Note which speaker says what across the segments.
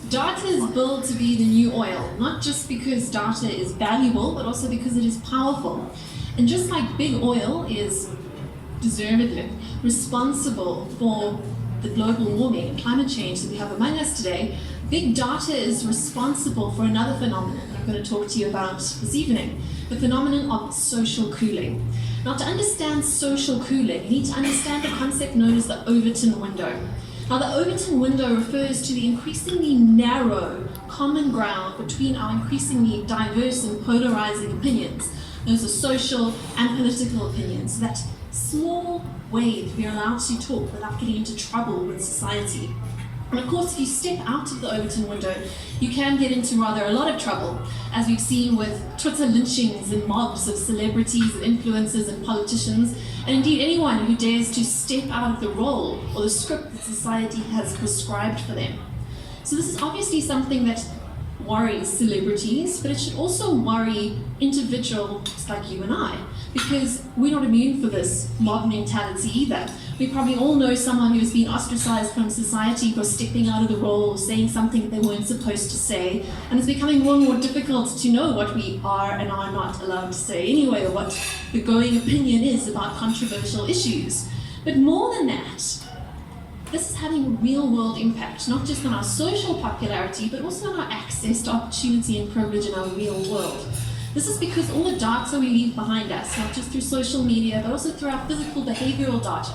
Speaker 1: Data is built to be the new oil, not just because data is valuable, but also because it is powerful. And just like big oil is deservedly responsible for the global warming and climate change that we have among us today, big data is responsible for another phenomenon that I'm going to talk to you about this evening, the phenomenon of social cooling. Now, to understand social cooling, you need to understand the concept known as the Overton window. Now, the Overton window refers to the increasingly narrow common ground between our increasingly diverse and polarizing opinions. Those are social and political opinions, that small way that we are allowed to talk without getting into trouble with society. And of course, if you step out of the Overton window, you can get into rather a lot of trouble, as we've seen with Twitter lynchings and mobs of celebrities and influencers and politicians, and indeed anyone who dares to step out of the role or the script that society has prescribed for them. So this is obviously something that worries celebrities, but it should also worry individuals like you and I, because we're not immune for this mob mentality either. We probably all know someone who has been ostracized from society for stepping out of the role or saying something they weren't supposed to say, and it's becoming more and more difficult to know what we are and are not allowed to say anyway, or what the going opinion is about controversial issues. But more than that, this is having real world impact, not just on our social popularity, but also on our access to opportunity and privilege in our real world. This is because all the data we leave behind us, not just through social media, but also through our physical behavioral data,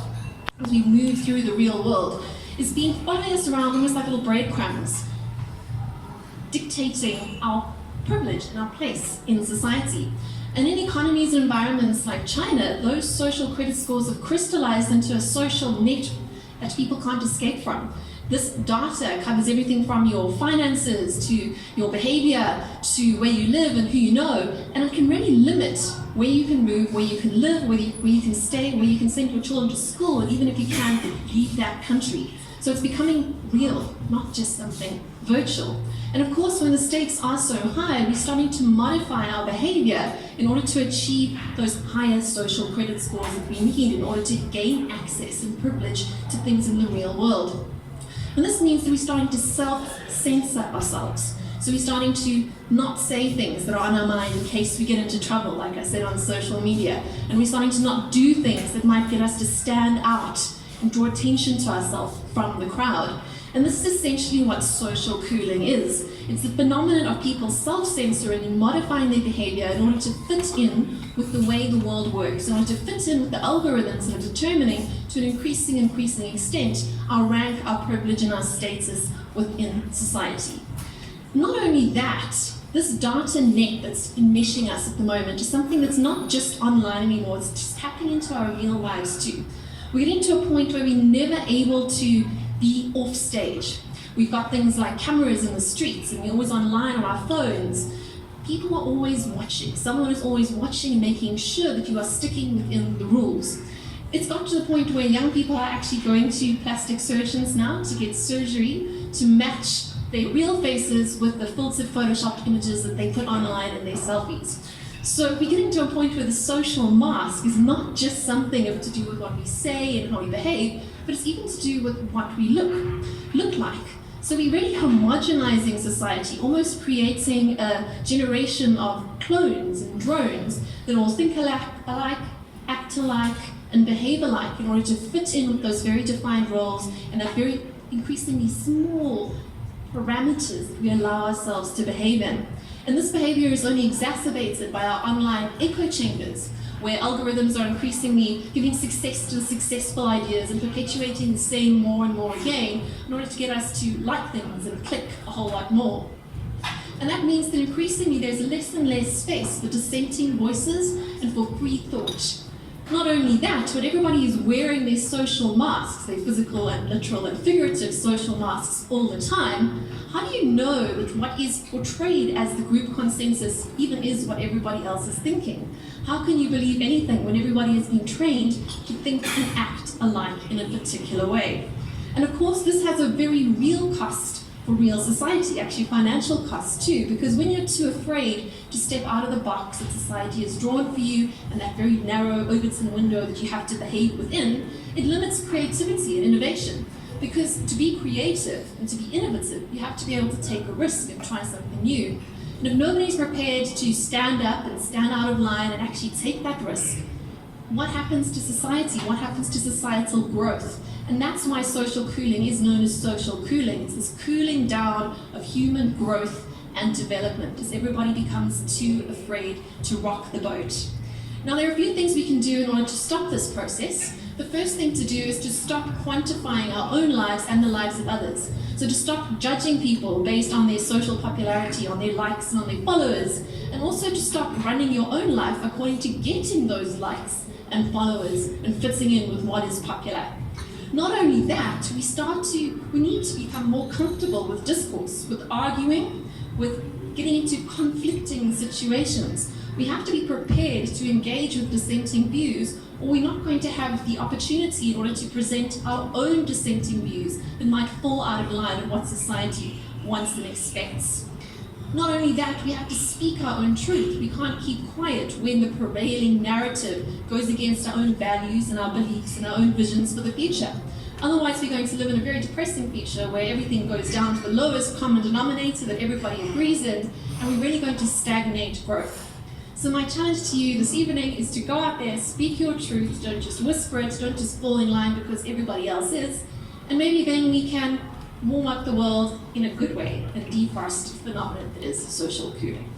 Speaker 1: as we move through the real world, is being following us around almost like little breadcrumbs, dictating our privilege and our place in society. And in economies and environments like China, those social credit scores have crystallized into a social net that people can't escape from. This data covers everything from your finances to your behavior to where you live and who you know, and it can really limit where you can move, where you can live, where you can stay, where you can send your children to school, and even if you can, leave that country. So it's becoming real, not just something virtual. And of course, when the stakes are so high, we're starting to modify our behavior in order to achieve those higher social credit scores that we need in order to gain access and privilege to things in the real world. And this means that we're starting to self-censor ourselves. So we're starting to not say things that are on our mind in case we get into trouble, like I said, on social media. And we're starting to not do things that might get us to stand out and draw attention to ourselves from the crowd. And this is essentially what social cooling is. It's the phenomenon of people self-censoring and modifying their behavior in order to fit in with the way the world works, in order to fit in with the algorithms that are determining, to an increasing extent, our rank, our privilege, and our status within society. Not only that, this data net that's enmeshing us at the moment is something that's not just online anymore, it's just tapping into our real lives too. We're getting to a point where we're never able to be off stage. We've got things like cameras in the streets, and we're always online on our phones. People are always watching. Someone is always watching and making sure that you are sticking within the rules. It's got to the point where young people are actually going to plastic surgeons now to get surgery to match their real faces with the filtered photoshopped images that they put online in their selfies. So we're getting to a point where the social mask is not just something to do with what we say and how we behave, but it's even to do with what we look like. So we're really homogenizing society, almost creating a generation of clones and drones that all think alike, act alike, and behave alike in order to fit in with those very defined roles and that very increasingly small parameters that we allow ourselves to behave in. And this behavior is only exacerbated by our online echo chambers, where algorithms are increasingly giving success to the successful ideas and perpetuating the same more and more again in order to get us to like things and click a whole lot more. And that means that increasingly there's less and less space for dissenting voices and for free thought. Not only that, but everybody is wearing their social masks, their physical and literal and figurative social masks all the time. How do you know that what is portrayed as the group consensus even is what everybody else is thinking? How can you believe anything when everybody has been trained to think and act alike in a particular way? And of course, this has a very real cost for real society, actually financial costs too, because when you're too afraid to step out of the box that society has drawn for you and that very narrow Overton window that you have to behave within, it limits creativity and innovation. Because to be creative and to be innovative, you have to be able to take a risk and try something new. And if nobody's prepared to stand up and stand out of line and actually take that risk, what happens to society? What happens to societal growth? And that's why social cooling is known as social cooling. It's this cooling down of human growth and development as everybody becomes too afraid to rock the boat. Now, there are a few things we can do in order to stop this process. The first thing to do is to stop quantifying our own lives and the lives of others. So to stop judging people based on their social popularity, on their likes and on their followers, and also to stop running your own life according to getting those likes and followers and fitting in with what is popular. Not only that, we need to become more comfortable with discourse, with arguing, with getting into conflicting situations. We have to be prepared to engage with dissenting views, or we're not going to have the opportunity in order to present our own dissenting views that might fall out of line with what society wants and expects. Not only that, we have to speak our own truth. We can't keep quiet when the prevailing narrative goes against our own values and our beliefs and our own visions for the future. Otherwise, we're going to live in a very depressing future where everything goes down to the lowest common denominator that everybody agrees in, and we're really going to stagnate growth. So my challenge to you this evening is to go out there, speak your truth, don't just whisper it, don't just fall in line because everybody else is, and maybe then we can warm up the world in a good way and defrost the phenomenon that is social cooling.